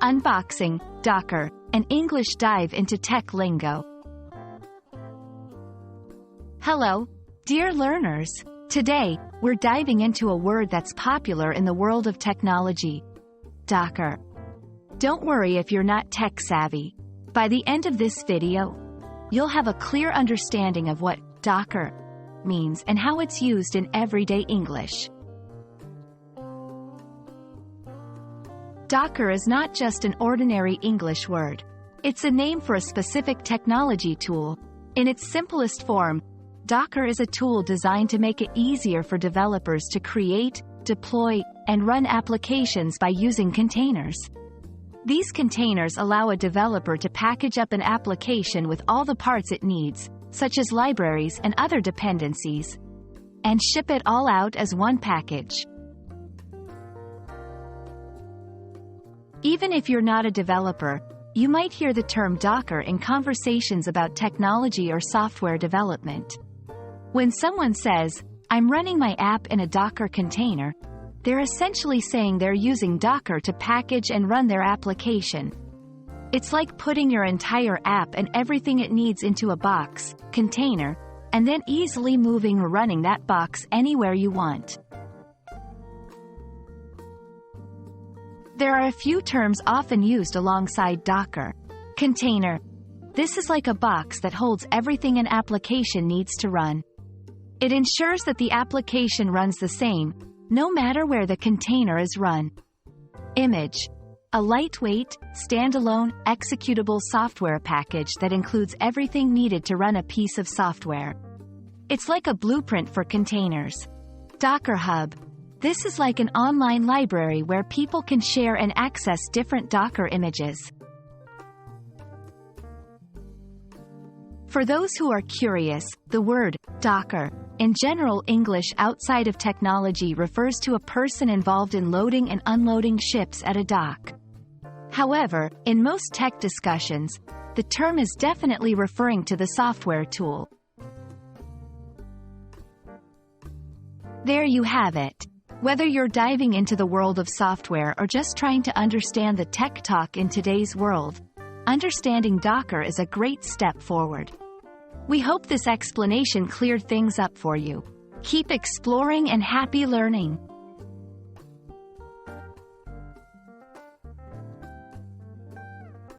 Unboxing, Docker, an English dive into tech lingo. Hello, dear learners. Today, we're diving into a word that's popular in the world of technology: Docker. Don't worry if you're not tech savvy. By the end of this video, you'll have a clear understanding of what Docker means and how it's used in everyday English. Docker is not just an ordinary English word. It's a name for a specific technology tool. In its simplest form, Docker is a tool designed to make it easier for developers to create, deploy, and run applications by using containers. These containers allow a developer to package up an application with all the parts it needs, such as libraries and other dependencies, and ship it all out as one package. Even if you're not a developer, you might hear the term Docker in conversations about technology or software development. When someone says, "I'm running my app in a Docker container," they're essentially saying they're using Docker to package and run their application. It's like putting your entire app and everything it needs into a box, container, and then easily moving or running that box anywhere you want. There are a few terms often used alongside Docker. Container. This is like a box that holds everything an application needs to run. It ensures that the application runs the same, no matter where the container is run. Image. A lightweight, standalone, executable software package that includes everything needed to run a piece of software. It's like a blueprint for containers. Docker Hub. This is like an online library where people can share and access different Docker images. For those who are curious, the word Docker, in general English outside of technology, refers to a person involved in loading and unloading ships at a dock. However, in most tech discussions, the term is definitely referring to the software tool. There you have it. Whether you're diving into the world of software or just trying to understand the tech talk in today's world, understanding Docker is a great step forward. We hope this explanation cleared things up for you. Keep exploring and happy learning.